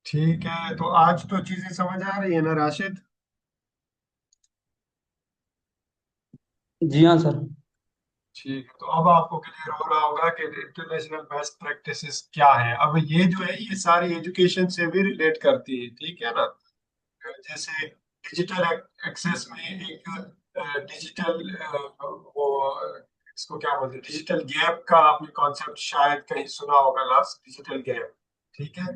ठीक है, तो आज तो चीजें समझ आ रही है ना राशिद? जी हाँ सर। ठीक है, तो अब आपको क्लियर हो रहा होगा कि इंटरनेशनल बेस्ट प्रैक्टिसेस क्या है। अब ये जो है ये सारी एजुकेशन से भी रिलेट करती है, ठीक है ना। जैसे डिजिटल एक्सेस में एक डिजिटल वो इसको क्या बोलते हैं, डिजिटल गैप का आपने कॉन्सेप्ट शायद कहीं सुना होगा, लास्ट डिजिटल गैप। ठीक है,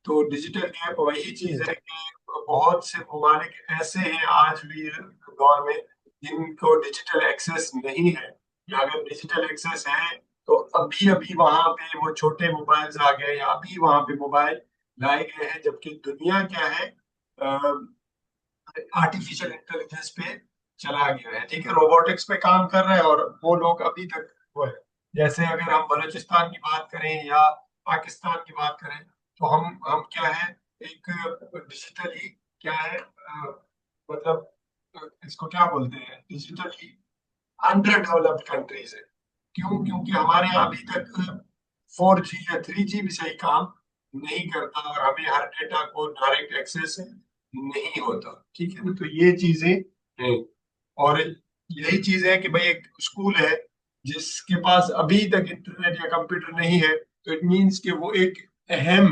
तो डिजिटल गैप वही चीज है कि बहुत से ममालिक ऐसे हैं आज भी दौर में जिनको डिजिटल एक्सेस नहीं है, या अगर डिजिटल एक्सेस है तो अभी अभी वहां पे वो छोटे मोबाइल्स आ गए, या अभी वहां पे मोबाइल लाए गए हैं, जबकि दुनिया क्या है, आर्टिफिशियल इंटेलिजेंस पे चला गया है। ठीक है, रोबोटिक्स पे काम कर रहे हैं और वो लोग अभी तक वो है। जैसे अगर हम बलूचिस्तान की बात करें या पाकिस्तान की बात करें, तो हम क्या है, एक डिजिटली क्या है, मतलब इसको क्या बोलते हैं, डिजिटली अंडर डेवलप्ड कंट्रीज है। क्यों? क्योंकि हमारे यहाँ अभी तक 4G या 3G भी सही काम नहीं करता, और हमें हर डेटा को डायरेक्ट एक्सेस नहीं होता। ठीक है ना, तो ये चीजें हैं। और यही चीज है कि भाई एक स्कूल है जिसके पास अभी तक इंटरनेट या कंप्यूटर नहीं है, तो इट मीन्स कि वो एक अहम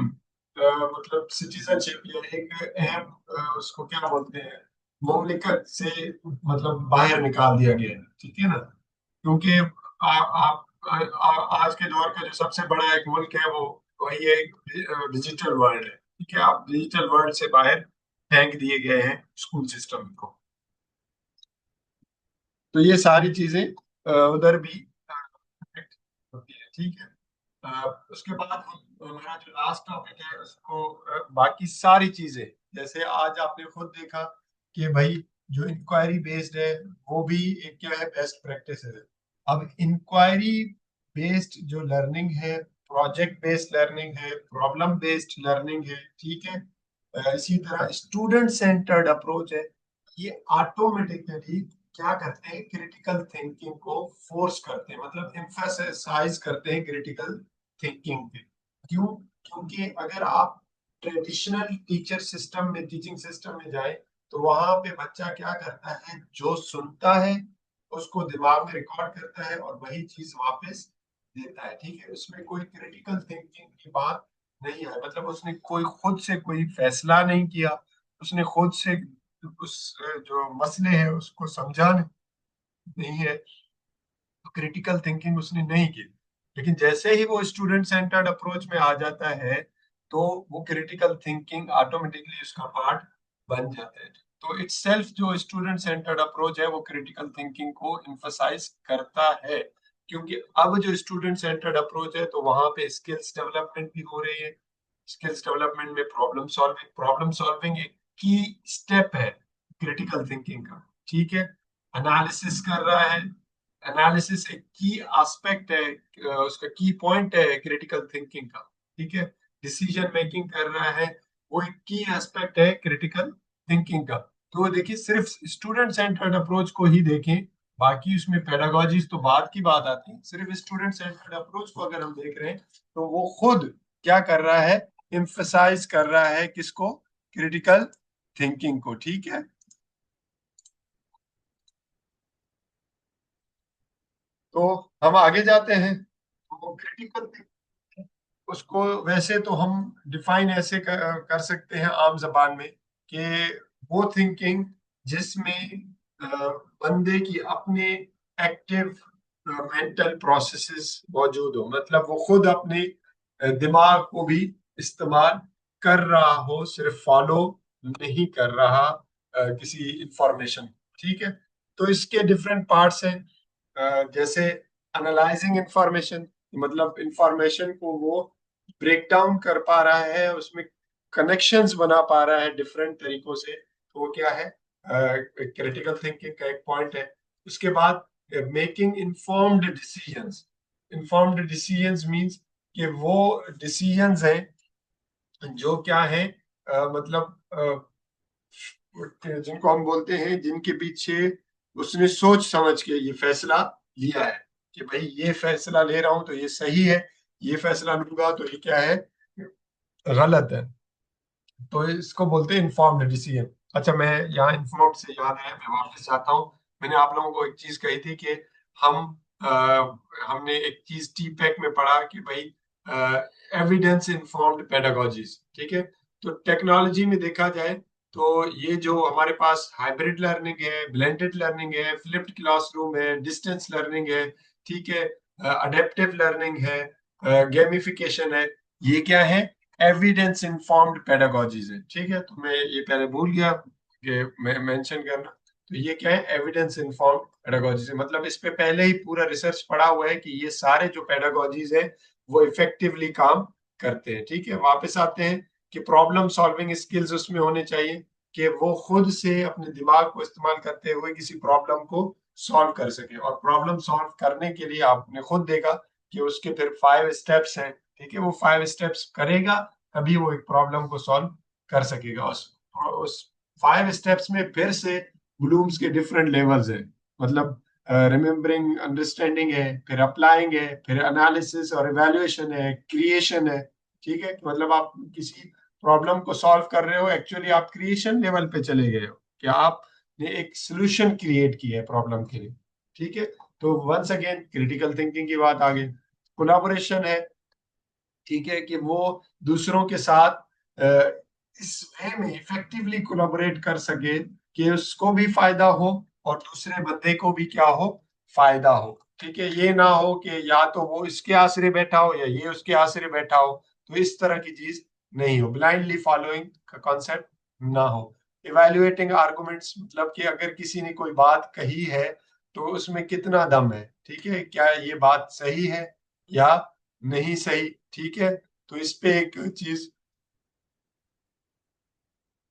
मतलब सिटीजनशिप या एक अहम उसको क्या बोलते हैं, ममलिकत से मतलब बाहर निकाल दिया गया है। ठीक है ना, क्योंकि आज के दौर का जो सबसे बड़ा एक मुल्क है वो वही है, डिजिटल वर्ल्ड है। ठीक है, आप डिजिटल वर्ल्ड से बाहर फेंक दिए गए हैं स्कूल सिस्टम को। तो ये सारी चीजें उधर भी affect होती है। ठीक है, उसके बाद हमारा जो लास्ट टॉपिक है उसको बाकी सारी चीजें, जैसे आज आपने खुद देखा कि भाई जो इंक्वायरी बेस्ड है वो भी एक क्या है, बेस्ट प्रैक्टिस है। अब इंक्वायरी बेस्ड जो लर्निंग है, प्रोजेक्ट बेस्ड लर्निंग है, प्रॉब्लम बेस्ड लर्निंग है। ठीक है, इसी तरह स्टूडेंट सेंटर्ड अप्रोच है। ये ऑटोमेटिकली क्या करते हैं, क्रिटिकल थिंकिंग को फोर्स करते हैं, मतलब एम्फसाइज करते हैं क्रिटिकल थिंकिंग पे। क्यों? क्योंकि अगर आप ट्रेडिशनल टीचर सिस्टम में, टीचिंग सिस्टम में जाए, तो वहां पे बच्चा क्या करता है, जो सुनता है उसको दिमाग में रिकॉर्ड करता है और वही चीज वापस देता है। ठीक है, उसमें कोई क्रिटिकल थिंकिंग की बात नहीं है, मतलब उसने कोई खुद से कोई फैसला नहीं किया, उसने खुद से उस जो मसले हैं उसको समझा नहीं है, तो क्रिटिकल थिंकिंग उसने नहीं की। लेकिन जैसे ही वो स्टूडेंट सेंटर्ड अप्रोच में आ जाता है, तो वो क्रिटिकल थिंकिंग ऑटोमेटिकली उसका पार्ट बन जाता है। तो इटसेल्फ जो स्टूडेंट सेंटर्ड अप्रोच है वो क्रिटिकल थिंकिंग को एम्फसाइज करता है, क्योंकि अब जो स्टूडेंट सेंटर्ड अप्रोच है तो वहां पे स्किल्स डेवलपमेंट भी हो रही है। स्किल्स डेवलपमेंट में प्रॉब्लम सॉल्विंग एक की स्टेप है क्रिटिकल थिंकिंग का। ठीक है, एनालिसिस कर रहा है। एनालिसिस एक की एस्पेक्ट है, उसका की पॉइंट है क्रिटिकल थिंकिंग का। ठीक है, डिसीजन मेकिंग कर रहा है, वो एक की एस्पेक्ट है क्रिटिकल थिंकिंग का। तो देखिए, सिर्फ स्टूडेंट सेंटर्ड अप्रोच को ही देखें, बाकी उसमें पेडागोजीज तो बाद की बात आती है। सिर्फ स्टूडेंट सेंटर्ड अप्रोच को अगर हम देख रहे हैं, तो वो खुद क्या कर रहा है, एम्फसाइज कर रहा है किसको, क्रिटिकल थिंकिंग को। ठीक है, तो हम आगे जाते हैं। तो क्रिटिकल उसको वैसे तो हम डिफाइन ऐसे कर सकते हैं आम जबान में कि वो थिंकिंग जिसमें बंदे की अपने एक्टिव मेंटल प्रोसेसेस मौजूद हो, मतलब वो खुद अपने दिमाग को भी इस्तेमाल कर रहा हो, सिर्फ फॉलो नहीं कर रहा किसी इंफॉर्मेशन। ठीक है, तो इसके डिफरेंट पार्ट्स हैं। जैसे एनालाइजिंग इंफॉर्मेशन, मतलब इंफॉर्मेशन को वो ब्रेक डाउन कर पा रहा है, उसमें कनेक्शंस बना पा रहा है डिफरेंट तरीकों से, तो वो क्या है, क्रिटिकल थिंकिंग का एक पॉइंट है। उसके बाद making informed decisions. Informed decisions means कि वो डिसीजंस हैं जो क्या है, मतलब जिनको हम बोलते हैं, जिनके पीछे उसने सोच समझ के ये फैसला लिया है कि भाई ये फैसला ले रहा हूं तो ये सही है, ये फैसला लूंगा तो ये क्या है, गलत है। तो इसको बोलते हैं इन्फॉर्म्ड डिसीजन। अच्छा, मैं यहाँ इन्फॉर्म्ड से याद है, मैं वापस जाता हूँ। मैंने आप लोगों को एक चीज कही थी कि हम हमने एक चीज टी पैक में पढ़ा कि भाई एविडेंस इन्फॉर्म्ड पेडागोजीज, ठीक है। तो टेक्नोलॉजी में देखा जाए तो ये जो हमारे पास हाइब्रिड लर्निंग है, ब्लेंडेड लर्निंग है, फ्लिप्ड क्लासरूम है, डिस्टेंस लर्निंग है, ठीक है, अडेप्टिव लर्निंग है, गेमिफिकेशन है, ये क्या है? एविडेंस इन्फॉर्म्ड पेडागोजीज है, ठीक है। तो मैं ये पहले भूल गया कि मैं मेंशन करना। तो ये क्या है? एविडेंस इन्फॉर्म्ड पेडागोजीज है, मतलब इस पे पहले ही पूरा रिसर्च पड़ा हुआ है कि ये सारे जो पेडागोजीज है वो इफेक्टिवली काम करते हैं, ठीक है। वापस आते हैं कि प्रॉब्लम सॉल्विंग स्किल्स उसमें होने चाहिए, कि वो खुद से अपने दिमाग को इस्तेमाल करते हुए किसी प्रॉब्लम को सॉल्व कर सके। और प्रॉब्लम सॉल्व करने के लिए आपने खुद देखा कि उसके फिर 5 स्टेप्स हैं, ठीक है। वो 5 स्टेप्स करेगा तभी वो एक प्रॉब्लम को सॉल्व कर सकेगा। उस 5 स्टेप्स में फिर से ब्लूम्स के डिफरेंट लेवल्स है, मतलब रिमेम्बरिंग, अंडरस्टैंडिंग है, फिर अप्लाइंग है, फिर एनालिसिस और इवैल्यूएशन है, क्रिएशन है, ठीक है। मतलब आप किसी प्रॉब्लम को सॉल्व कर रहे हो, एक्चुअली आप क्रिएशन लेवल पे चले गए हो कि आपने एक सोल्यूशन क्रिएट की है प्रॉब्लम के लिए, ठीक है। तो वंस अगेन क्रिटिकल थिंकिंग की बात आ गई। कोलाबोरेशन है, ठीक है, कि वो दूसरों के साथ इस वे में इफेक्टिवली कोलाबोरेट कर सके कि उसको भी फायदा हो और दूसरे बंदे को भी क्या हो? फायदा हो, ठीक है। ये ना हो कि या तो वो इसके आसरे बैठा हो या ये उसके आसरे बैठा हो, तो इस तरह की चीज नहीं हो। ब्लाइंडली फॉलोइंग का कॉन्सेप्ट ना हो। इवेल्युएटिंग आर्गुमेंट्स, मतलब कि अगर किसी ने कोई बात कही है तो उसमें कितना दम है, ठीक है, क्या ये बात सही है या नहीं सही, ठीक है। तो इस पे एक चीज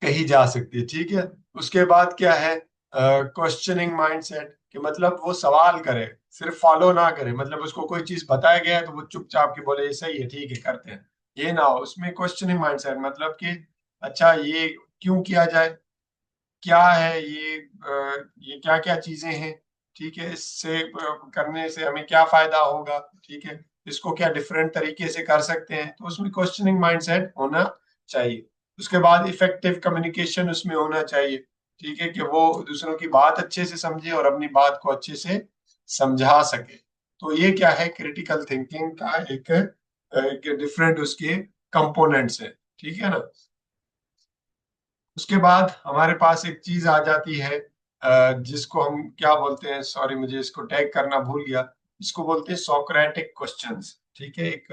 कही जा सकती है, ठीक है। उसके बाद क्या है? क्वेश्चनिंग माइंडसेट, कि मतलब वो सवाल करे, सिर्फ फॉलो ना करे। मतलब उसको कोई चीज बताया गया है तो वो चुपचाप के बोले ये सही है, ठीक है, करते हैं, ये ना हो। उसमें क्वेश्चनिंग माइंडसेट, मतलब कि अच्छा ये क्यों किया जाए, क्या है ये क्या क्या चीजें हैं, ठीक है, इससे करने से हमें क्या फायदा होगा, ठीक है, इसको क्या डिफरेंट तरीके से कर सकते हैं। तो उसमें क्वेश्चनिंग माइंडसेट होना चाहिए। उसके बाद इफेक्टिव कम्युनिकेशन उसमें होना चाहिए, ठीक है, कि वो दूसरों की बात अच्छे से समझे और अपनी बात को अच्छे से समझा सके। तो ये क्या है? क्रिटिकल थिंकिंग का एक डिफरेंट उसके कंपोनेंट्स है, ठीक है ना। उसके बाद हमारे पास एक चीज आ जाती है जिसको हम क्या बोलते हैं, सॉरी मुझे इसको टैग करना भूल गया। इसको बोलते हैं सोक्रेटिक क्वेश्चंस, ठीक है। एक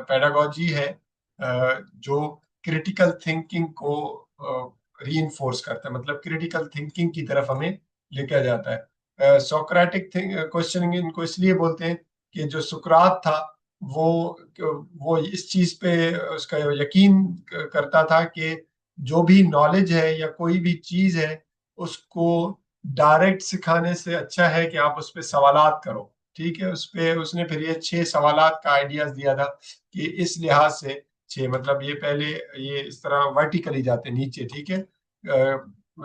पेडागोजी है जो क्रिटिकल थिंकिंग को रीइंफोर्स करता है, मतलब क्रिटिकल थिंकिंग की तरफ हमें लेकर जाता है। सोक्रेटिक क्वेश्चनिंग इनको इसलिए बोलते हैं कि जो सुकरात था वो वो इस चीज पे उसका यकीन करता था कि जो भी नॉलेज है या कोई भी चीज है उसको डायरेक्ट सिखाने से अच्छा है कि आप उस पर सवालात करो, ठीक है। उस पे उसने फिर ये 6 सवालात का आइडियाज दिया था कि इस लिहाज से 6, मतलब ये पहले ये इस तरह वर्टिकली जाते हैं नीचे, ठीक है।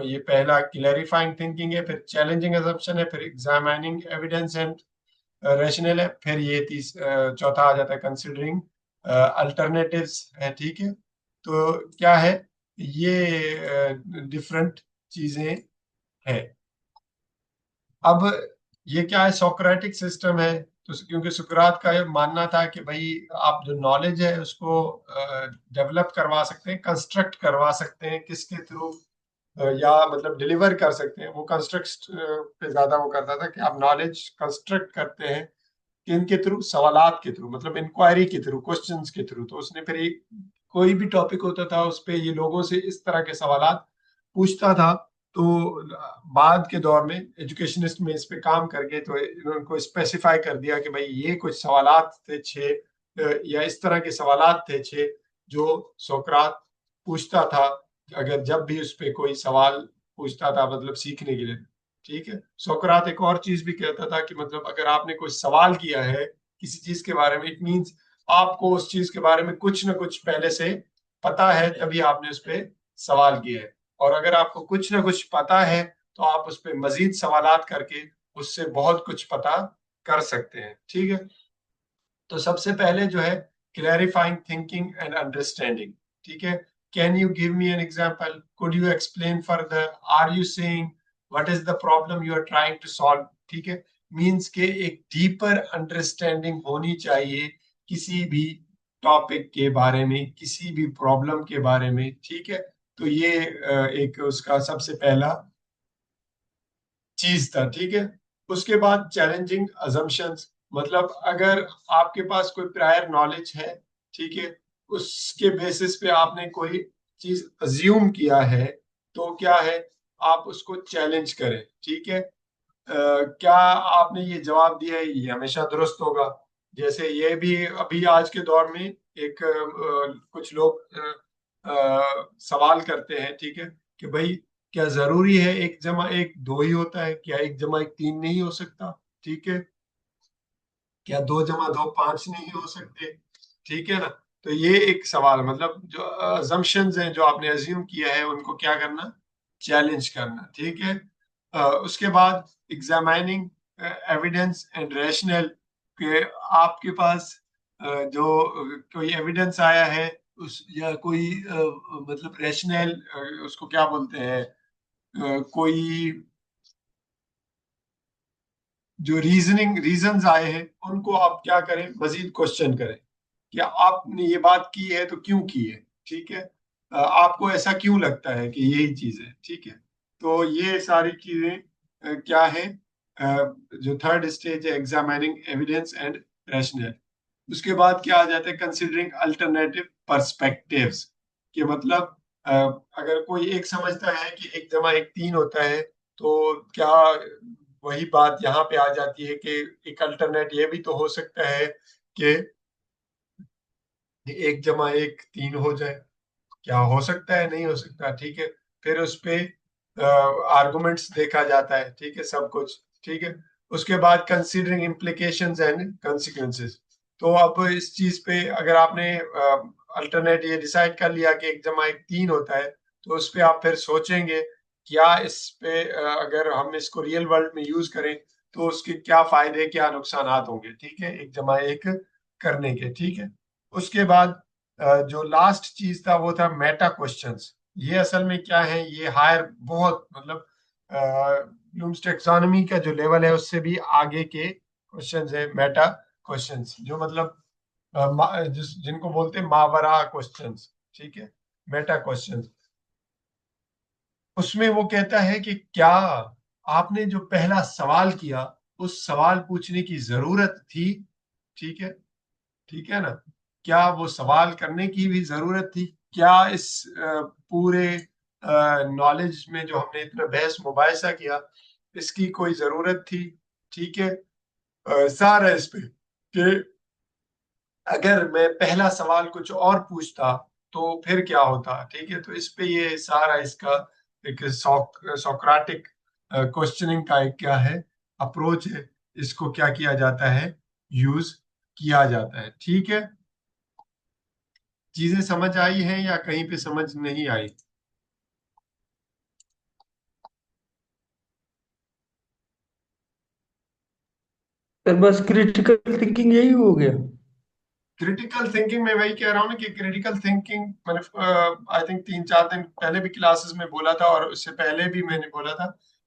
ये पहला क्लैरिफाइंग थिंकिंग है, फिर चैलेंजिंग असम्पशन है, फिर एग्जामिनिंग एविडेंस एंड रैशनल है, फिर ये चौथा आ जाता है कंसिडरिंग अल्टरनेटिव्स है, ठीक है। तो क्या है? ये डिफरेंट चीजें हैं। अब ये क्या है? सोक्रेटिक सिस्टम है। तो क्योंकि सुकरात का ये मानना था कि भाई आप जो नॉलेज है उसको डेवलप करवा सकते हैं, कंस्ट्रक्ट करवा सकते हैं, किसके थ्रू? या मतलब डिलीवर कर सकते हैं। वो कंस्ट्रक्ट पे ज्यादा वो करता था कि आप नॉलेज कंस्ट्रक्ट करते हैं किनके थ्रू? सवालात के थ्रू, मतलब इंक्वायरी के थ्रू, क्वेश्चंस के थ्रू। तो उसने फिर एक कोई भी टॉपिक होता था उस पे ये लोगों से इस तरह के सवालात पूछता था। तो बाद के दौर में एजुकेशनिस्ट में इस पे काम करके तो इनको स्पेसिफाई कर दिया कि भाई ये कुछ सवालात थे 6, या इस तरह के सवालात थे 6 जो सोक्रात पूछता था अगर जब भी उस पे कोई सवाल पूछता था, मतलब सीखने के लिए, ठीक है। सोक्रात एक और चीज भी कहता था कि मतलब अगर आपने कोई सवाल किया है किसी चीज के बारे में, इट मीन्स आपको उस चीज के बारे में कुछ ना कुछ पहले से पता है, तभी आपने उस पर सवाल किया है। और अगर आपको कुछ ना कुछ पता है तो आप उस पर मजीद सवालात करके उससे बहुत कुछ पता कर सकते हैं, ठीक है। तो सबसे पहले जो है क्लैरिफाइंग थिंकिंग एंड अंडरस्टैंडिंग, ठीक है। Can you give me an example? Could you explain further? Are you saying what is the problem you are trying to solve? ठीक है, मीन्स के एक डीपर अंडरस्टैंडिंग होनी चाहिए किसी भी टॉपिक के बारे में, किसी भी प्रॉब्लम के बारे में। ठीक है, तो ये एक उसका सबसे पहला चीज था। ठीक है, उसके बाद चैलेंजिंग अजम्पशंस, मतलब अगर आपके पास कोई प्रायर नॉलेज है, ठीक है, उसके बेसिस पे आपने कोई चीज अज्यूम किया है, तो क्या है, आप उसको चैलेंज करें। ठीक है, क्या आपने ये जवाब दिया है ये हमेशा दुरुस्त होगा? जैसे ये भी अभी आज के दौर में एक कुछ लोग सवाल करते हैं, ठीक है, कि भाई क्या जरूरी है एक जमा एक दो ही होता है, क्या एक जमा एक तीन नहीं हो सकता? ठीक है, क्या दो जमा दो पांच नहीं हो सकते? ठीक है ना, तो ये एक सवाल, मतलब जो अजम्पशंस हैं जो आपने अज्यूम किया है उनको क्या करना, चैलेंज करना। ठीक है, उसके बाद एग्जामाइनिंग एविडेंस एंड रैशनल, के आपके पास जो कोई एविडेंस आया है उस, या कोई मतलब रैशनल, उसको क्या बोलते हैं, कोई जो रीजंस आए हैं उनको आप क्या करें, मजीद क्वेश्चन करें। क्या आपने ये बात की है तो क्यों की है? ठीक है, आपको ऐसा क्यों लगता है कि यही चीज है? ठीक है, तो ये सारी चीजें क्या है, जो थर्ड स्टेज है, एग्जामिनिंग एविडेंस एंड रैशनल। उसके बाद क्या आ जाता है, कंसिडरिंग अल्टरनेटिव पर्सपेक्टिव्स, कि मतलब अगर कोई एक समझता है कि एक जमा एक तीन होता है, तो क्या वही बात यहाँ पे आ जाती है कि एक अल्टरनेट ये भी तो हो सकता है कि एक जमा एक तीन हो जाए? क्या हो सकता है, नहीं हो सकता। ठीक है, फिर उस पे आर्गुमेंट्स देखा जाता है, ठीक है, सब कुछ। ठीक है, उसके बाद कंसीडरिंग इम्प्लीकेशंस एंड consequences। तो अब इस चीज पे अगर आपने अल्टरनेट ये डिसाइड कर लिया कि एक जमा एक तीन होता है, तो उस पे आप फिर सोचेंगे क्या इस पे अगर हम इसको रियल वर्ल्ड में यूज करें तो उसके क्या फायदे क्या नुकसानात होंगे। ठीक है, एक जमा एक करने के। ठीक है, उसके बाद जो लास्ट चीज था वो था मेटा क्वेश्चंस। ये असल में क्या है, ये हायर बहुत, मतलब ब्लूम्स टेक्सोनोमी का जो लेवल है उससे भी आगे के क्वेश्चंस है मेटा क्वेश्चंस, जो मतलब जिनको बोलते हैं मावरा क्वेश्चंस। ठीक है, मेटा क्वेश्चंस, उसमें वो कहता है कि क्या आपने जो पहला सवाल किया उस सवाल पूछने की जरूरत थी? ठीक है, ठीक है ना, क्या वो सवाल करने की भी जरूरत थी? क्या इस पूरे नॉलेज में जो हमने इतना बहस मुबाहिसा किया इसकी कोई जरूरत थी? ठीक है, सारा इस पे कि अगर मैं पहला सवाल कुछ और पूछता तो फिर क्या होता? ठीक है, तो इस पे ये सारा इसका एक सोक्राटिक क्वेश्चनिंग का एक क्या है, अप्रोच है, इसको क्या किया जाता है, यूज किया जाता है। ठीक है, चीजें समझ आई हैं या कहीं पे समझ नहीं आई? फिर बस क्रिटिकल थिंकिंग यही हो गया। क्रिटिकल थिंकिंग में वही कह रहा हूँ ना कि क्रिटिकल थिंकिंग मैंने आई थिंक तीन चार दिन पहले भी क्लासेस में बोला था और उससे पहले भी मैंने बोला था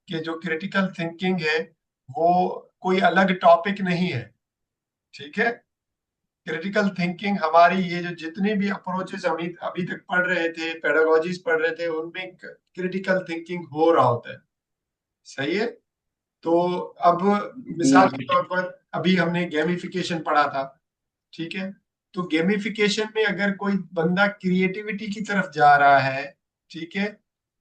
कि जो क्रिटिकल थिंकिंग है वो कोई अलग टॉपिक नहीं है। ठीक है, क्रिटिकल थिंकिंग हमारी ये जो जितने भी अप्रोचेस हम अभी तक पढ़ रहे थे, पेडागोजीज पढ़ रहे थे, उनमें क्रिटिकल थिंकिंग हो रहा होता है। सही है, तो अब मिसाल के तौर पर अभी हमने गेमिफिकेशन पढ़ा था। ठीक है, तो गेमिफिकेशन में अगर कोई बंदा क्रिएटिविटी की तरफ जा रहा है, ठीक है,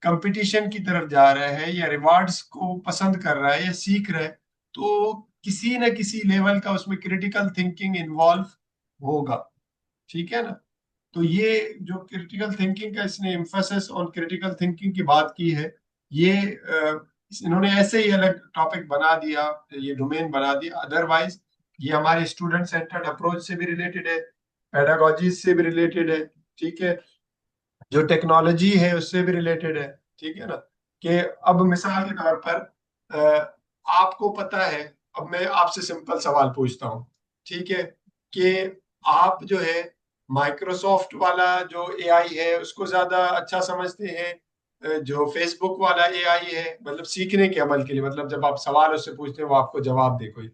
कंपटीशन की तरफ जा रहा है, या रिवार्ड्स को पसंद कर रहा है या सीख रहा है, तो किसी न किसी लेवल का उसमें क्रिटिकल थिंकिंग इन्वॉल्व होगा। ठीक है ना, तो ये जो क्रिटिकल थिंकिंग का इसने एम्फोसिस ऑन क्रिटिकल थिंकिंग की बात की है, ये इन्होंने ऐसे ही अलग टॉपिक बना दिया, ये डोमेन बना दिया। अदरवाइज ये हमारे स्टूडेंट सेंटर्ड अप्रोच से भी रिलेटेड है, पेडागोजी से भी रिलेटेड है। ठीक है, जो टेक्नोलॉजी है उससे भी रिलेटेड है। ठीक है ना, कि अब मिसाल के तौर पर आपको पता है, अब मैं आपसे सिंपल सवाल पूछता हूँ, ठीक है, कि आप जो है माइक्रोसॉफ्ट वाला जो एआई है उसको ज्यादा अच्छा समझते हैं, जो फेसबुक वाला एआई है, मतलब सीखने के अमल के लिए, मतलब जब आप सवाल उससे पूछते हैं वो आपको जवाब दे कोई।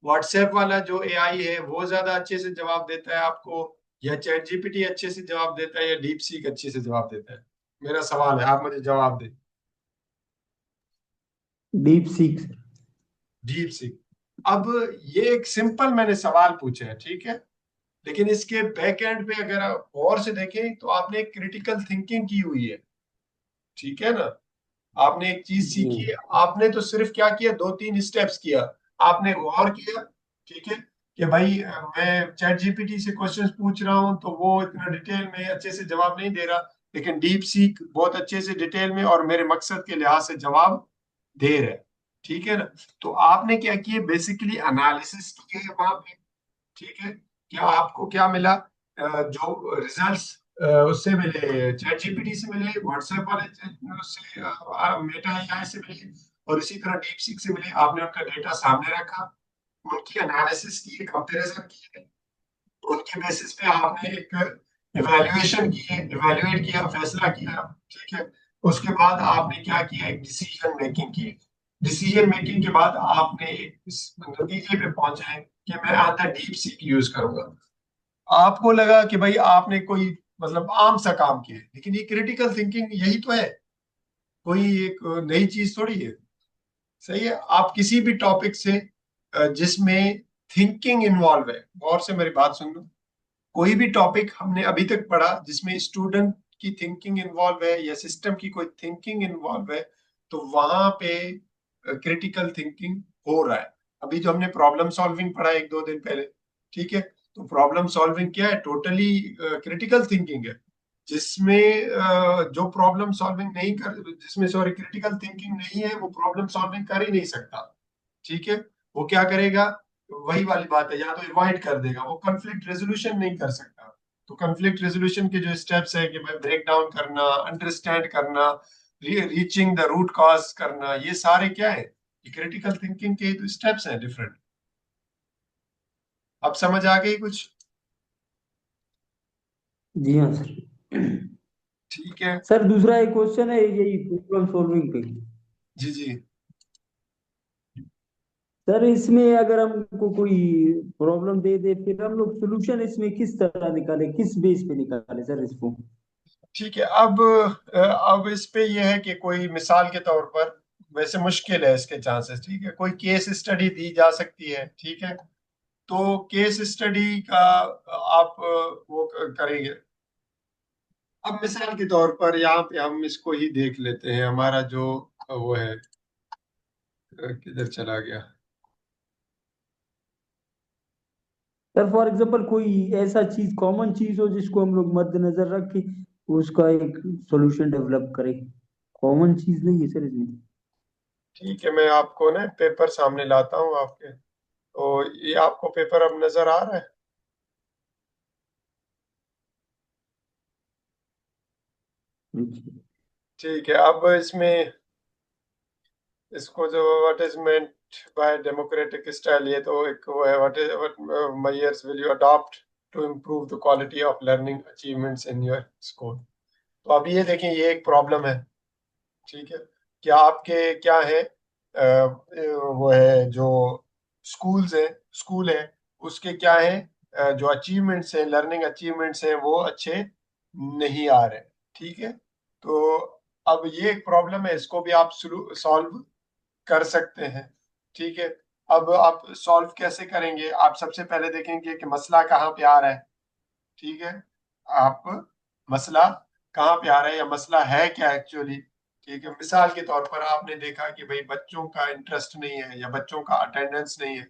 व्हाट्सएप वाला जो एआई है वो ज्यादा अच्छे से जवाब देता है आपको, या चैट जीपीटी अच्छे से जवाब देता है, या डीप सीक अच्छे से जवाब देता है? मेरा सवाल है, आप मुझे जवाब दें। Deep seek. Deep seek. अब ये एक सिंपल मैंने सवाल पूछा है, ठीक है, लेकिन इसके बैक एंड पे अगर आप गौर से देखें तो आपने एक क्रिटिकल थिंकिंग की हुई है, ठीक है ना? आपने एक चीज जी। सीखी, आपने तो सिर्फ क्या किया, दो तीन स्टेप्स किया, आपने गौर किया, ठीक है, कि भाई मैं चैट जीपीटी से क्वेश्चंस पूछ रहा हूं तो वो इतना डिटेल में अच्छे से जवाब नहीं दे रहा, लेकिन डीप सीक बहुत अच्छे से डिटेल में और मेरे मकसद के लिहाज से जवाब दे रहा है, ठीक है ना? तो आपने क्या किया, बेसिकली एनालिसिस किए वहां पे, ठीक है। क्या आपको क्या मिला, जो रिजल्ट्स उससे मिले, चैट जीपीटी से मिले, व्हाट्सएप वाले उससे, मेटा एआई से मिले, और इसी तरह डीप सीक से मिले, आपने उनका डेटा सामने रखा, उनकी एनालिसिस की, कंपैरिजन की, उनके बेसिस पे आपने एक इवैल्यूएशन की, इवैल्यूएट किया, फैसला किया, ठीक है। उसके बाद आपने क्या किया, एक डिसीजन मेकिंग की। डिसीजन मेकिंग के बाद आपने एक इस नतीजे पे पहुंचे कि मैं अंदर डीप सीक यूज करूंगा। आपको लगा कि भाई आपने कोई मतलब आम सा काम किया है, लेकिन ये क्रिटिकल थिंकिंग यही तो है, कोई एक नई चीज थोड़ी है। सही है, आप किसी भी टॉपिक से जिसमें थिंकिंग इन्वॉल्व है, गौर से मेरी बात सुन लो, कोई भी टॉपिक हमने अभी तक पढ़ा जिसमें स्टूडेंट की थिंकिंग इन्वॉल्व है या सिस्टम की कोई थिंकिंग इन्वॉल्व है, तो वहां पे क्रिटिकल थिंकिंग हो रहा है। अभी जो हमने प्रॉब्लम सॉल्विंग पढ़ा एक दो दिन पहले, ठीक है, तो प्रॉब्लम सॉल्विंग क्या है, टोटली क्रिटिकल थिंकिंग है, जिसमें जो प्रॉब्लम सॉल्विंग नहीं कर, जिसमें सॉरी क्रिटिकल थिंकिंग नहीं है, वो प्रॉब्लम सॉल्विंग कर ही नहीं सकता, ठीक है। वो क्या करेगा, वही वाली बात है, या तो अवॉइड कर देगा, वो कंफ्लिक्ट रेजोल्यूशन नहीं कर सकता। तो कंफ्लिक्ट रेजोल्यूशन के जो स्टेप्स है कि भाई ब्रेक डाउन करना, अंडरस्टैंड करना, रीचिंग द रूट कॉज करना, ये सारे क्या है, ये क्रिटिकल थिंकिंग के तो स्टेप्स हैं डिफरेंट। अब समझ आ गई कुछ? जी हाँ सर। ठीक है। सर दूसरा एक क्वेश्चन है यही प्रॉब्लम सॉल्विंग पे। जी जी। सर इसमें अगर हमको कोई प्रॉब्लम दे दे फिर हम लोग सोल्यूशन इसमें किस तरह निकाले, किस बेस पे निकाले सर इसको? ठीक है, अब इस पे ये है कि कोई मिसाल के तौर पर, वैसे मुश्किल है इसके चांसेस, ठीक है, कोई केस स्टडी दी जा सकती है, ठीक है, तो केस स्टडी का आप वो करेंगे। अब मिसाल के तौर पर यहाँ पे हम इसको ही देख लेते हैं, हमारा जो वो है, किधर चला गया? सर फॉर एग्जांपल कोई ऐसा चीज, कॉमन चीज हो जिसको हम लोग मद्देनजर रख के उसका एक सॉल्यूशन डेवलप करें। कॉमन चीज नहीं है सर इसमें। ठीक है, मैं आपको ना पेपर सामने लाता हूँ आपके, तो ये आपको पेपर अब नजर आ रहा है? ठीक है, अब इसमें इसको जो what is meant by democratic style, ये तो एक वो है, what is what measures will you adopt to improve the quality of learning achievements in your school. तो अब ये देखें, ये एक प्रॉब्लम है, ठीक है। क्या आपके क्या है, वो है जो स्कूल्स है, स्कूल है, उसके क्या है, जो अचीवमेंट्स हैं, लर्निंग अचीवमेंट्स हैं, वो अच्छे नहीं आ रहे, ठीक है। तो अब ये एक प्रॉब्लम है, इसको भी आप सॉल्व कर सकते हैं, ठीक है। अब आप सॉल्व कैसे करेंगे, आप सबसे पहले देखेंगे कि मसला कहाँ पे आ रहा है, ठीक है। आप मसला कहाँ पे आ रहा है, या मसला है क्या एक्चुअली, ठीक है। मिसाल के तौर पर आपने देखा कि भाई बच्चों का इंटरेस्ट नहीं है या बच्चों का अटेंडेंस नहीं है,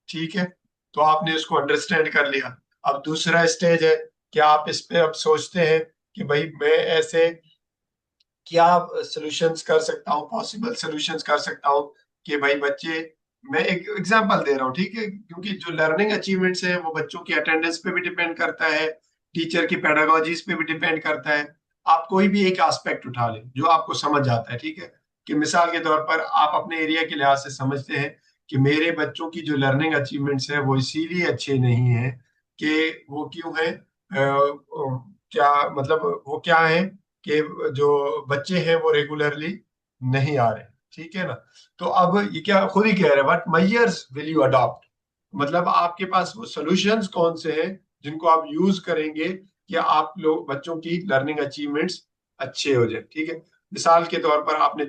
ठीक है, तो आपने उसको अंडरस्टैंड कर लिया। अब दूसरा स्टेज है कि आप इस पे अब सोचते हैं कि भाई मैं ऐसे क्या सॉल्यूशंस कर सकता हूँ, पॉसिबल सॉल्यूशंस कर सकता हूँ कि भाई बच्चे, मैं एक एग्जांपल दे रहा हूँ, ठीक है, क्योंकि जो लर्निंग अचीवमेंट्स है वो बच्चों की अटेंडेंस पे भी डिपेंड करता है, टीचर की पेडागोजीज पे भी डिपेंड करता है। आप कोई भी एक एस्पेक्ट उठा लें जो आपको समझ आता है, ठीक है, कि मिसाल के तौर पर आप अपने एरिया के लिहाज से समझते हैं कि मेरे बच्चों की जो लर्निंग अचीवमेंट्स है वो इसीलिए अच्छे नहीं है, कि वो क्यों है, क्या मतलब वो क्या है कि जो बच्चे हैं वो रेगुलरली नहीं आ रहे, ठीक है ना। तो अब ये क्या खुद ही कह रहे हैं, what measures will you adopt, मतलब आपके पास वो सॉल्यूशंस कौन से हैं जिनको आप यूज करेंगे कि आप लोग बच्चों की लर्निंग अचीवमेंट्स अच्छे हो जाए, ठीक है। मिसाल के तौर पर आपने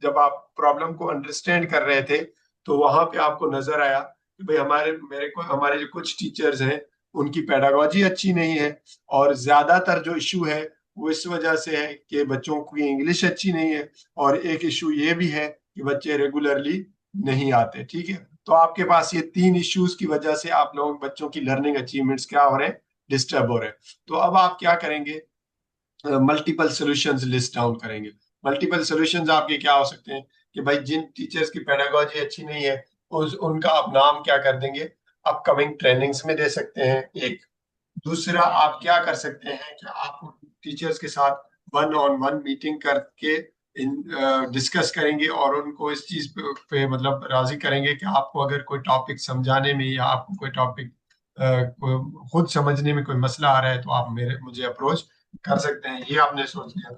जब आप प्रॉब्लम को अंडरस्टैंड कर रहे थे तो वहां पे आपको नजर आया कि भाई हमारे जो कुछ टीचर्स हैं उनकी पेडागोजी अच्छी नहीं है, और ज्यादातर जो इशू है वो इस वजह से है कि बच्चों की इंग्लिश अच्छी नहीं है, और एक इशू ये भी है कि बच्चे रेगुलरली नहीं आते, ठीक है। तो आपके पास ये तीन इश्यूज की वजह से आप लोगों बच्चों की लर्निंग अचीवमेंट्स क्या हो रहे हैं, डिस्टर्ब हो रहे हैं। तो अब आप क्या करेंगे, मल्टीपल सॉल्यूशंस लिस्ट डाउन करेंगे। मल्टीपल सॉल्यूशंस आपके क्या हो सकते हैं कि भाई जिन टीचर्स की पेडागोजी अच्छी नहीं है उनका आप नाम क्या कर देंगे, अपकमिंग ट्रेनिंग्स में दे सकते हैं एक। दूसरा आप क्या कर सकते हैं कि आप टीचर्स के साथ वन ऑन वन मीटिंग करके डिस्कस करेंगे और उनको इस चीज पे मतलब राजी करेंगे कि आपको अगर कोई टॉपिक समझाने में या आपको कोई टॉपिक खुद समझने में कोई मसला आ रहा है तो आप मेरे मुझे अप्रोच कर सकते हैं, ये आपने सोच लिया।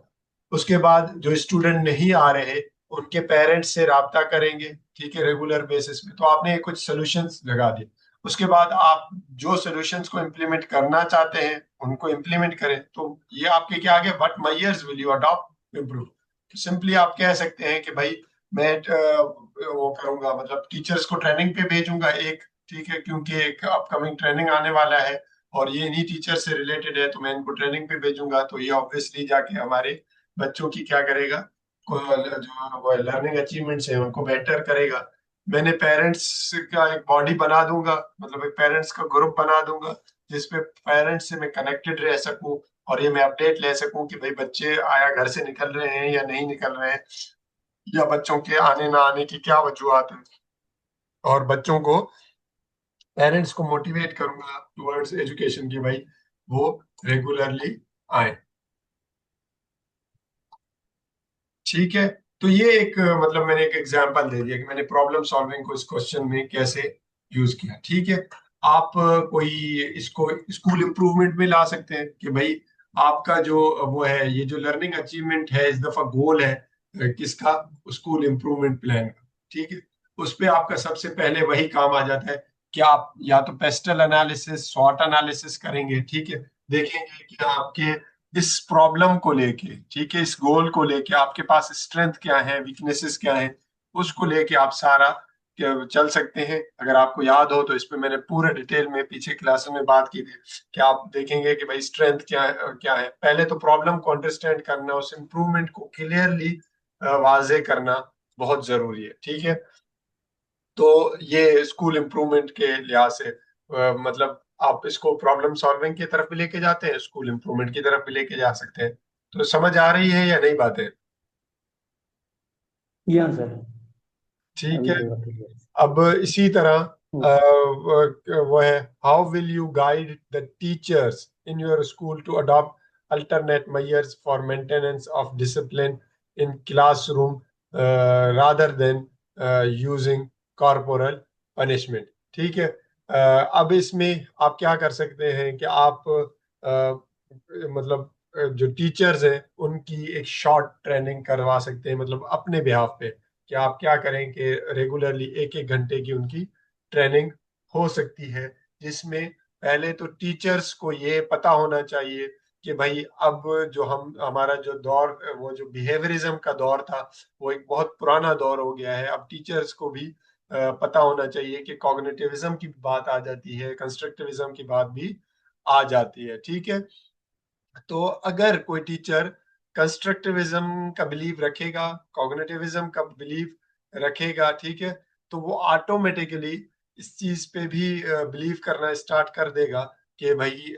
उसके बाद जो स्टूडेंट नहीं आ रहे उनके पेरेंट्स से राब्ता करेंगे, ठीक है, रेगुलर बेसिस पे। तो आपने कुछ सॉल्यूशंस लगा दिए। उसके बाद आप जो सॉल्यूशंस को इम्प्लीमेंट करना चाहते हैं उनको इम्प्लीमेंट करें। तो ये आपके क्या आगे, what measures will you adopt improve. तो सिंपली आप कह सकते हैं कि भाई मैं वो करूंगा, मतलब टीचर्स को ट्रेनिंग पे भेजूंगा एक, ठीक है, क्योंकि एक अपकमिंग ट्रेनिंग आने वाला है और ये इन्हीं टीचर से रिलेटेड है, तो मैं इनको ट्रेनिंग पे भेजूंगा। तो ये ऑब्वियसली जाके हमारे बच्चों की क्या करेगा, जो लर्निंग अचीवमेंट्स है उनको बेटर करेगा। मैंने पेरेंट्स का एक बॉडी बना दूंगा, मतलब एक पेरेंट्स का ग्रुप बना दूंगा जिसपे पेरेंट्स से मैं कनेक्टेड रह सकूं और ये मैं अपडेट ले सकूं कि भाई बच्चे आया घर से निकल रहे हैं या नहीं निकल रहे हैं, या बच्चों के आने ना आने की क्या वजूहत है। और बच्चों को, पेरेंट्स को मोटिवेट करूंगा टुवर्ड्स एजुकेशन की भाई वो रेगुलरली आए, ठीक है। तो ये एक मतलब मैंने एक एग्जांपल दे दिया कि मैंने प्रॉब्लम सॉल्विंग को इस क्वेश्चन में कैसे यूज किया, ठीक है। आप कोई इसको स्कूल इम्प्रूवमेंट में ला सकते हैं कि भाई आपका जो वो है, ये जो लर्निंग अचीवमेंट है इस दफा गोल है किसका, स्कूल इम्प्रूवमेंट प्लान का, ठीक है। उस पे आपका सबसे पहले वही काम आ जाता है कि आप या तो पेस्टल एनालिसिस, स्वॉट एनालिसिस करेंगे, ठीक है। देखेंगे कि आपके इस प्रॉब्लम को लेके, ठीक है, इस गोल को लेके आपके पास स्ट्रेंथ क्या है, वीकनेसेस क्या है, उसको लेके आप सारा चल सकते हैं। अगर आपको याद हो तो इस पे मैंने पूरे डिटेल में पीछे क्लास में बात की थी कि आप देखेंगे कि भाई स्ट्रेंथ क्या है। पहले तो प्रॉब्लम को अंडरस्टैंड करना, उस इम्प्रूवमेंट को क्लियरली वाजे करना बहुत जरूरी है, ठीक है। तो ये स्कूल इम्प्रूवमेंट के लिहाज से मतलब आप इसको प्रॉब्लम सॉल्विंग की तरफ भी लेके जाते हैं, स्कूल इम्प्रूवमेंट की तरफ भी लेके जा सकते हैं। तो समझ आ रही है या नहीं बातें, या सर, ठीक अभी है। थोड़ा क्लियर। अब इसी तरह वो है, how will you guide the teachers in your school to adopt alternate measures for maintenance of discipline in classroom rather than using corporal punishment, ठीक है। अब इसमें आप क्या कर सकते हैं कि आप मतलब जो टीचर्स हैं उनकी एक शॉर्ट ट्रेनिंग करवा सकते हैं, मतलब अपने बिहाफ पे कि आप क्या करें कि रेगुलरली एक एक घंटे की उनकी ट्रेनिंग हो सकती है, जिसमें पहले तो टीचर्स को ये पता होना चाहिए कि भाई अब जो हमारा जो दौर, वो जो बिहेवियरिज्म का दौर था वो एक बहुत पुराना दौर हो गया है। अब टीचर्स को भी पता होना चाहिए कि कॉग्निटिविज्म की बात आ जाती है, कंस्ट्रक्टिविज्म की बात भी आ जाती है, ठीक है। तो अगर कोई टीचर कंस्ट्रक्टिविज्म का बिलीव रखेगा, कॉग्निटिविज्म का बिलीव रखेगा, ठीक है, तो वो ऑटोमेटिकली इस चीज पे भी बिलीव करना स्टार्ट कर देगा कि भाई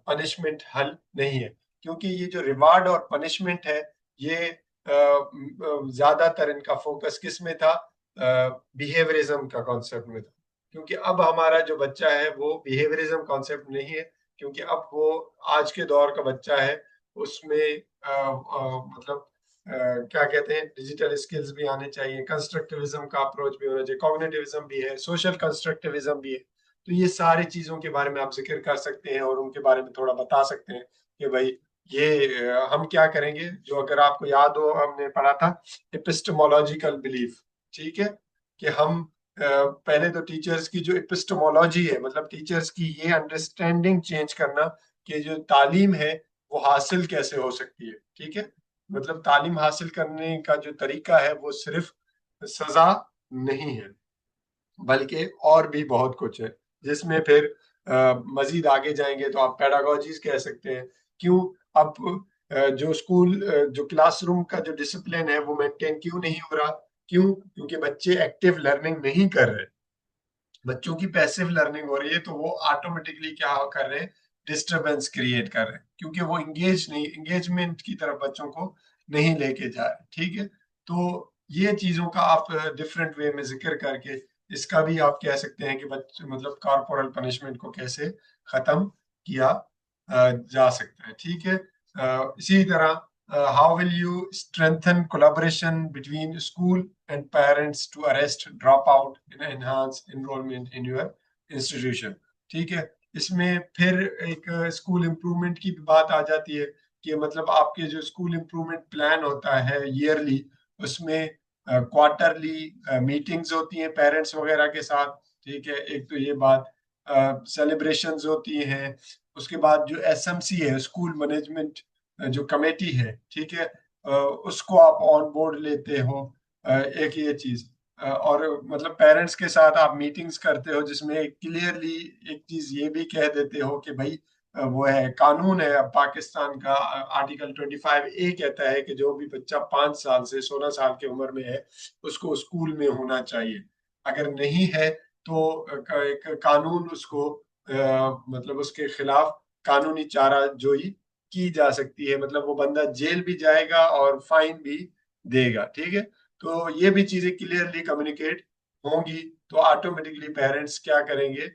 पनिशमेंट हल नहीं है। क्योंकि ये जो रिवार्ड और पनिशमेंट है ये ज्यादातर इनका फोकस किस में था, बिहेवियरिज्म का कॉन्सेप्ट में था। क्योंकि अब हमारा जो बच्चा है वो बिहेवियरिज्म कॉन्सेप्ट नहीं है, क्योंकि अब वो आज के दौर का बच्चा है, उसमें मतलब क्या कहते हैं, डिजिटल स्किल्स भी आने चाहिए, कंस्ट्रक्टिविज्म का अप्रोच भी होना चाहिए, कॉग्निटिविज्म भी है, सोशल कंस्ट्रक्टिविज्म भी है। तो ये सारी चीजों के बारे में आप जिक्र कर सकते हैं और उनके बारे में थोड़ा बता सकते हैं कि भाई ये हम क्या करेंगे। जो अगर आपको याद हो हमने पढ़ा था एपिस्टेमोलॉजिकल बिलीफ, ठीक है, कि हम पहले तो टीचर्स की जो एपिस्टेमोलॉजी है, मतलब टीचर्स की ये अंडरस्टैंडिंग चेंज करना कि जो तालीम है वो हासिल कैसे हो सकती है, ठीक है। मतलब तालीम हासिल करने का जो तरीका है वो सिर्फ सजा नहीं है, बल्कि और भी बहुत कुछ है, जिसमें फिर मजीद आगे जाएंगे तो आप पेडागोजीज कह सकते हैं। क्यों अब जो स्कूल जो क्लासरूम का जो डिसिप्लिन है वो मेंटेन क्यों नहीं हो रहा? क्यों? क्योंकि बच्चे एक्टिव लर्निंग नहीं कर रहे, बच्चों की पैसिव लर्निंग हो रही है, तो वो ऑटोमेटिकली क्या कर रहे हैं, डिस्टरबेंस क्रिएट कर रहे हैं, क्योंकि वो एंगेजमेंट की तरफ बच्चों को नहीं लेके जा रहे, ठीक है। तो ये चीजों का आप डिफरेंट वे में जिक्र करके इसका भी आप कह सकते हैं कि बच्चे मतलब कॉर्पोरल पनिशमेंट को कैसे खत्म किया जा सकता है, ठीक है। इसी तरह how will you strengthen collaboration between school and parents to arrest dropout and enhance enrollment in your institution? ठीक है। इसमें फिर एक स्कूल इम्प्रूवमेंट की भी बात आ जाती है कि मतलब आपके जो स्कूल इम्प्रूवमेंट प्लान होता है ईयरली, उसमें क्वार्टरली मीटिंग्स होती हैं पेरेंट्स वगैरह के साथ, ठीक है। एक तो ये बात, सेलिब्रेशंस होती हैं, उसके बाद जो एसएमसी है स्कूल मैनेजमेंट जो कमेटी है, ठीक है, उसको आप ऑन बोर्ड लेते हो। एक ये चीज, और मतलब पेरेंट्स के साथ आप मीटिंग्स करते हो जिसमें क्लियरली एक चीज ये भी कह देते हो कि भाई वो है कानून है अब पाकिस्तान का, आर्टिकल 25A कहता है कि जो भी बच्चा 5 साल से 16 साल की उम्र में है उसको स्कूल में होना चाहिए। अगर नहीं है तो एक कानून उसको मतलब उसके खिलाफ कानूनी चाराजोई की जा सकती है, मतलब वो बंदा जेल भी जाएगा और फाइन भी देगा, ठीक है। तो ये भी चीजें क्लियरली कम्युनिकेट होंगी, तो ऑटोमेटिकली पेरेंट्स क्या करेंगे,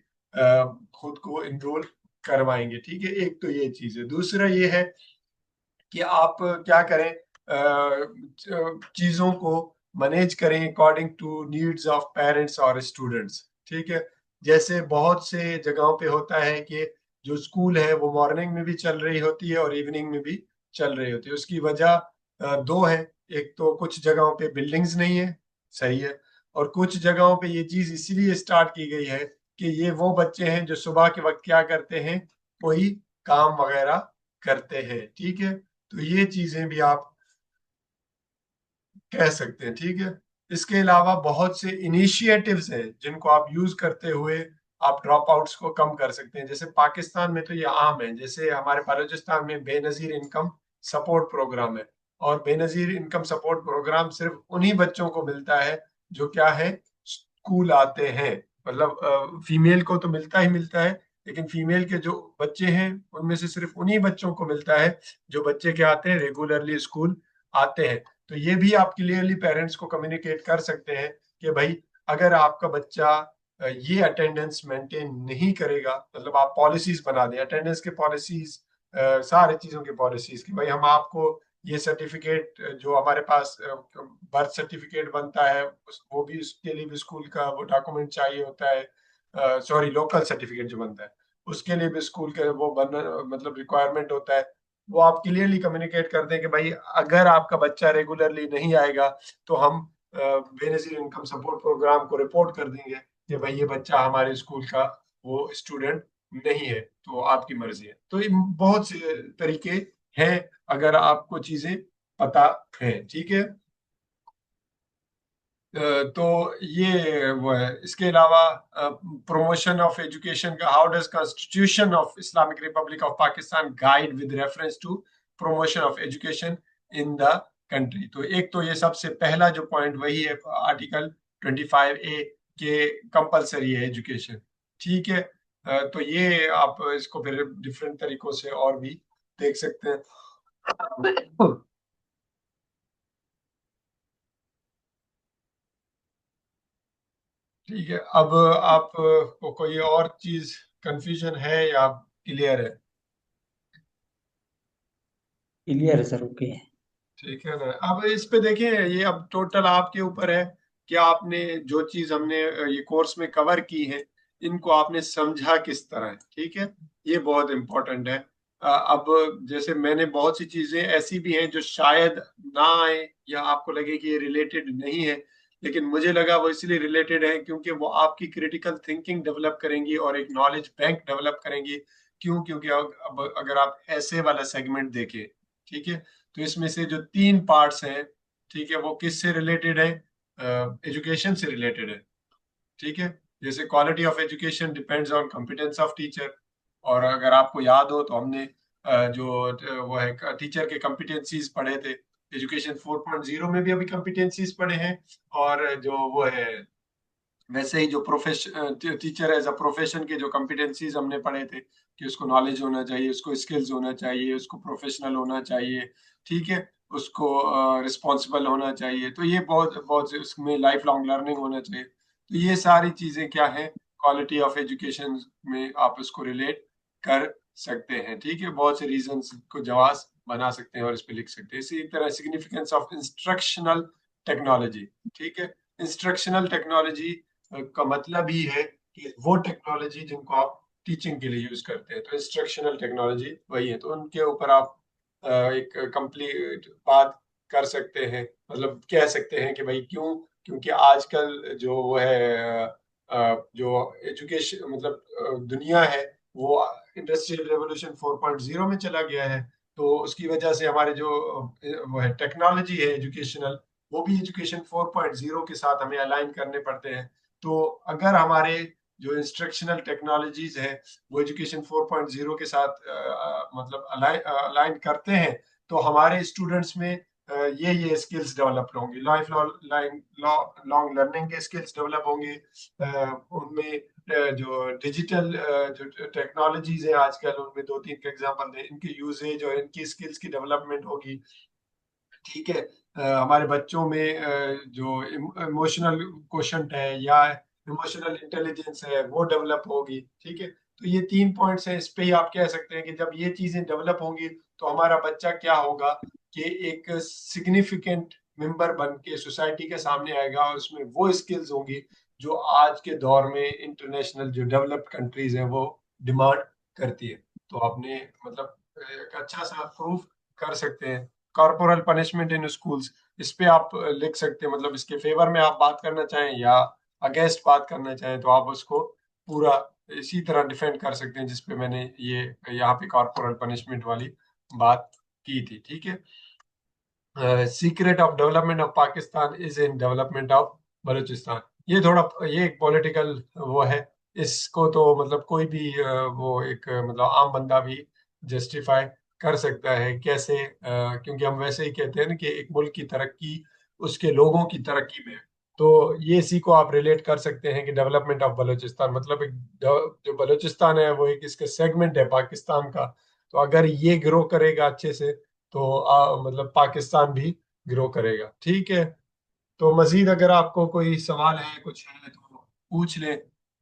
खुद को इनरोल करवाएंगे, ठीक है। एक तो ये चीज है। दूसरा ये है कि आप क्या करें, चीजों को मैनेज करें according to needs of parents और स्टूडेंट्स, ठीक है। जैसे बहुत से जगहों पे होता है कि जो स्कूल है वो मॉर्निंग में भी चल रही होती है और इवनिंग में भी चल रही होती है। उसकी वजह दो है। एक तो कुछ जगहों पे बिल्डिंग्स नहीं है, सही है, और कुछ जगहों पे ये चीज इसीलिए स्टार्ट की गई है कि ये वो बच्चे हैं जो सुबह के वक्त क्या करते हैं, कोई काम वगैरह करते हैं, ठीक है। तो ये चीजें भी आप कह सकते हैं, ठीक है। इसके अलावा बहुत से इनिशिएटिव्स हैं जिनको आप यूज करते हुए आप ड्रॉप आउट्स को कम कर सकते हैं। जैसे पाकिस्तान में तो ये आम है, जैसे हमारे बलूचिस्तान में बेनजीर इनकम सपोर्ट प्रोग्राम है, और बेनजीर इनकम सपोर्ट प्रोग्राम सिर्फ उन्हीं बच्चों को मिलता है जो क्या है, स्कूल आते हैं। मतलब फीमेल को तो मिलता ही मिलता है, लेकिन फीमेल के जो बच्चे हैं उनमें से सिर्फ उन्हीं बच्चों को मिलता है जो बच्चे क्या आते हैं, रेगुलरली स्कूल आते हैं। तो ये भी आप क्लियरली पेरेंट्स को कम्युनिकेट कर सकते हैं कि भाई अगर आपका बच्चा ये अटेंडेंस मेंटेन नहीं करेगा, मतलब आप पॉलिसीज बना दें, अटेंडेंस के पॉलिसीज, सारी चीजों की पॉलिसीज की भाई हम आपको ये सर्टिफिकेट जो हमारे पास बर्थ सर्टिफिकेट बनता है वो भी उसके लिए भी स्कूल का वो डॉक्यूमेंट चाहिए होता है, सॉरी लोकल सर्टिफिकेट जो बनता है उसके लिए भी स्कूल के वो बन मतलब रिक्वायरमेंट होता है। वो आप क्लियरली कम्युनिकेट कर दें कि भाई अगर आपका बच्चा रेगुलरली नहीं आएगा तो हम बेनजीर इनकम सपोर्ट प्रोग्राम को रिपोर्ट कर देंगे कि भाई ये बच्चा हमारे स्कूल का वो स्टूडेंट नहीं है, तो आपकी मर्जी है। तो ये बहुत से तरीके हैं अगर आपको चीजें पता है, ठीक है। तो ये वो है। इसके अलावा प्रमोशन ऑफ एजुकेशन का, how does constitution of Islamic Republic of Pakistan guide with reference to promotion of education in the country. तो एक तो ये सबसे पहला जो पॉइंट वही है, आर्टिकल 25A के कंपलसरी है एजुकेशन, ठीक है। तो ये आप इसको फिर डिफरेंट तरीकों से और भी देख सकते हैं। ठीक है। अब आप को कोई और चीज कंफ्यूजन है या क्लियर है? क्लियर है सर, ओके। ठीक है ना। अब इस पे देखिए, ये अब टोटल आपके ऊपर है कि आपने जो चीज हमने ये कोर्स में कवर की है इनको आपने समझा किस तरह है, ठीक है। ये बहुत इंपॉर्टेंट है। अब जैसे मैंने बहुत सी चीजें ऐसी भी हैं जो शायद ना आए या आपको लगे कि ये रिलेटेड नहीं है, लेकिन मुझे लगा वो इसलिए रिलेटेड है क्योंकि वो आपकी क्रिटिकल थिंकिंग डेवलप करेंगी और एक नॉलेज बैंक डेवलप करेंगी। क्यों? क्योंकि अब अगर आप ऐसे वाला सेगमेंट देखें, ठीक है, तो इसमें से जो तीन पार्ट्स हैं, ठीक है, वो किस से रिलेटेड है? एजुकेशन से रिलेटेड है, ठीक है। जैसे quality of education depends on competence of teacher. और अगर आपको याद हो तो हमने वो है टीचर के कॉम्पिटेंसीज पढ़े थे। एजुकेशन 4.0 में भी अभी कॉम्पिटेंसीज पढ़े हैं। और जो वो है वैसे ही जो profession teacher as a profession के जो कॉम्पिटेंसीज हमने पढ़े थे कि उसको नॉलेज होना चाहिए, उसको स्किल्स होना चाहिए, उसको प्रोफेशनल होना चाहिए, ठीक है, उसको रिस्पॉन्सिबल होना चाहिए। तो ये बहुत बहुत उसमें लाइफ लॉन्ग लर्निंग होना चाहिए। तो ये सारी चीजें क्या है, क्वालिटी ऑफ एजुकेशन में आप उसको रिलेट कर सकते हैं, ठीक है। बहुत से रीजंस को जवाब बना सकते हैं और इस पे लिख सकते हैं। इसी तरह सिग्निफिकेंस ऑफ इंस्ट्रक्शनल टेक्नोलॉजी, ठीक है। इंस्ट्रक्शनल टेक्नोलॉजी का मतलब ही है कि वो टेक्नोलॉजी जिनको आप टीचिंग के लिए यूज करते हैं, तो इंस्ट्रक्शनल टेक्नोलॉजी वही है। तो उनके ऊपर आप एक कंप्लीट बात कर सकते हैं, मतलब कह सकते हैं कि भाई क्यों, क्योंकि आजकल जो वो है जो एजुकेशन मतलब दुनिया है वो इंडस्ट्रियल रेवोल्यूशन 4.0 में चला गया है। तो उसकी वजह से हमारे जो वो है टेक्नोलॉजी है एजुकेशनल, वो भी एजुकेशन 4.0 के साथ हमें अलाइन करने पड़ते हैं। तो अगर हमारे जो इंस्ट्रक्शनल टेक्नोलॉजीज है वो एजुकेशन 4.0 के साथ मतलब अलाइन करते हैं, तो हमारे स्टूडेंट्स में ये स्किल्स डेवलप होंगी, लाइफ लॉन्ग लर्निंग के स्किल्स डेवलप होंगे। उनमें जो डिजिटल जो टेक्नोलॉजीज है आजकल, उनमें दो तीन के एग्जांपल दें, इनकी यूजेज और इनकी स्किल्स की डेवलपमेंट होगी, ठीक है। हमारे बच्चों में जो इमोशनल क्वोशंट है या इमोशनल इंटेलिजेंस है वो डेवलप होगी, ठीक है। तो ये तीन पॉइंट्स हैं, इस पे ही आप कह सकते हैं कि जब ये चीजें डेवलप होंगी तो हमारा बच्चा क्या होगा कि एक सिग्निफिकेंट मेंबर बन के सोसाइटी के सामने आएगा और उसमें वो स्किल्स होंगी जो आज के दौर में इंटरनेशनल जो डेवलप्ड कंट्रीज हैं वो डिमांड करती है। तो आपने मतलब एक अच्छा सा प्रूफ कर सकते हैं। कॉर्पोरल पनिशमेंट इन स्कूल्स, इस पे आप लिख सकते हैं, मतलब इसके फेवर में आप बात करना चाहें या अगेंस्ट बात करना चाहें तो आप उसको पूरा इसी तरह डिफेंड कर सकते हैं जिसपे मैंने ये यहाँ पे कॉर्पोरल पनिशमेंट वाली बात की थी, ठीक है। Secret of development of Pakistan is in development of Balochistan. ये थोड़ा ये एक पॉलिटिकल वो है, इसको तो मतलब कोई भी वो एक मतलब आम बंदा भी जस्टिफाई कर सकता है कैसे, क्योंकि हम वैसे ही कहते हैं ना कि एक मुल्क की तरक्की उसके लोगों की तरक्की में है। तो ये इसी को आप रिलेट कर सकते हैं कि डेवलपमेंट ऑफ बलूचिस्तान मतलब एक जो बलूचिस्तान है वो एक इसका सेगमेंट है पाकिस्तान का। तो अगर ये ग्रो करेगा अच्छे से तो मतलब पाकिस्तान भी ग्रो करेगा, ठीक है। तो मजीद अगर आपको कोई सवाल है कुछ है तो पूछ ले,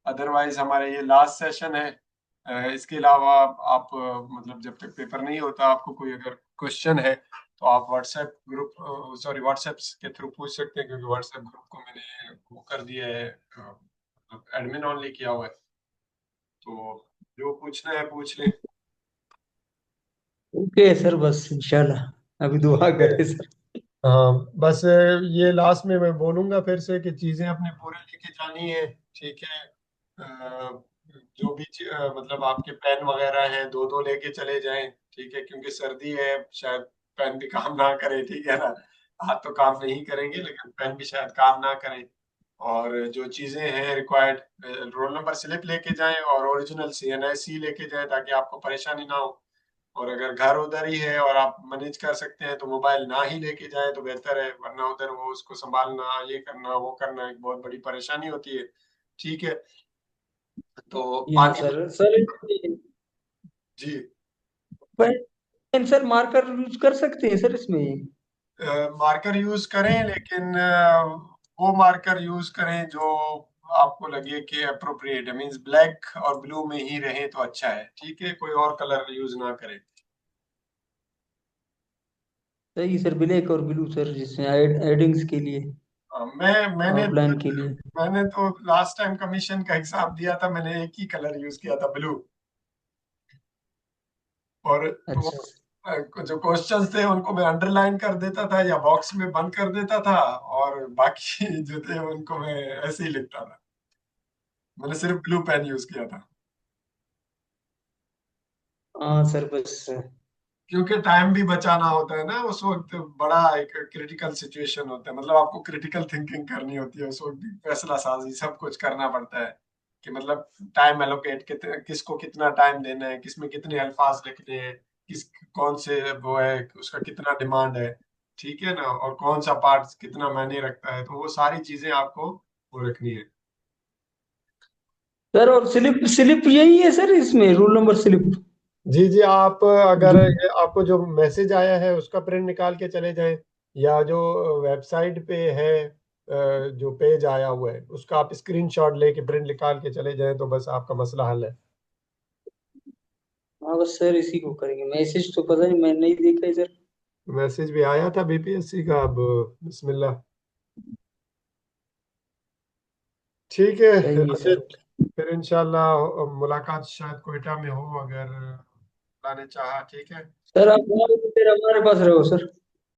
अदरवाइज हमारा ये लास्ट सेशन है। इसके अलावा आप मतलब जब तक पेपर नहीं होता आपको कोई अगर क्वेश्चन है तो आप व्हाट्सएप ग्रुप सॉरी व्हाट्सएप के थ्रू पूछ सकते हैं, क्योंकि व्हाट्सएप ग्रुप को मैंने वो कर दिया है, एडमिन ऑनली किया हुआ है। तो जो पूछना है पूछ ले। ओके सर, बस इंशाल्लाह अभी दुआ करें सर। हाँ, बस ये लास्ट में मैं बोलूंगा फिर से कि चीजें अपने पूरे लेके जानी है, ठीक है। जो भी मतलब आपके पेन वगैरह हैं दो दो लेके चले जाएं, ठीक है, क्योंकि सर्दी है, शायद पेन भी काम ना करे, ठीक है ना। हाथ तो काम नहीं करेंगे लेकिन पेन भी शायद काम ना करे। और जो चीजें हैं रिक्वायर्ड, रोल नंबर स्लिप लेके जाएं और ओरिजिनल CNIC लेके जाएं ताकि आपको परेशानी ना हो। और अगर घर उधर ही है और आप मैनेज कर सकते हैं तो मोबाइल ना ही लेके जाए तो बेहतर है, वरना उधर वो उसको संभालना, ये करना वो करना एक बहुत बड़ी परेशानी होती है, ठीक है। तो हाँ पानी सर। सर जी, पेंसिल मार्कर यूज कर सकते हैं सर इसमें? मार्कर यूज करें लेकिन वो मार्कर यूज करें जो आपको लगे कि अप्रोप्रिएट है, मींस ब्लैक और ब्लू में ही रहे तो अच्छा है, ठीक है, कोई और कलर यूज ना करें। सही सर, ब्लैक और ब्लू सर, जिसमें एडिंग्स के लिए। मैंने आउटलाइन के लिए। मैंने तो लास्ट टाइम कमीशन का हिसाब दिया था, मैंने एक ही कलर यूज किया था, ब्लू। और वो अच्छा जो क्वेश्चंस थे उनको मैं अंडरलाइन कर देता था या बॉक्स में बंद कर देता था, और बाकी जो थे उनको मैं ऐसे ही लिखता था। मैंने सिर्फ ब्लू पेन यूज किया था, हाँ सर, बस। क्योंकि टाइम भी बचाना होता है ना उस वक्त। बड़ा एक क्रिटिकल सिचुएशन होता है, मतलब आपको क्रिटिकल थिंकिंग करनी होती है उस वक्त, फैसला साजी सब कुछ करना पड़ता है कि मतलब टाइम एलोकेट किसको कितना टाइम देना है, किसमें कितने अल्फाज लिखने हैं, किस कौन से वो है उसका कितना डिमांड है, ठीक है ना, और कौन सा पार्ट कितना मायने रखता है, तो वो सारी चीजें आपको वो रखनी है। सर और स्लिप स्लिप यही है सर, इसमें रोल नंबर स्लिप जी जी, आप अगर जो। आपको जो मैसेज आया है उसका प्रिंट निकाल के चले जाएं, या जो वेबसाइट पे है जो पेज आया हुआ है उसका आप स्क्रीनशॉट लेके प्रिंट निकाल के चले जाएं, तो बस आपका मसला हल है। हाँ बस सर, इसी को करेंगे। मैसेज तो पता नहीं, मैंने नहीं देखा है सर। मैसेज भी आया था बीपीएससी का, अब बिस्मिल्लाह। ठीक है सही है रशीद, सर। फिर इंशाल्लाह मुलाकात शायद कोयटा में हो, अगर अल्लाह ने चाहा, ठीक है। सर आप हमारे पास रहो सर।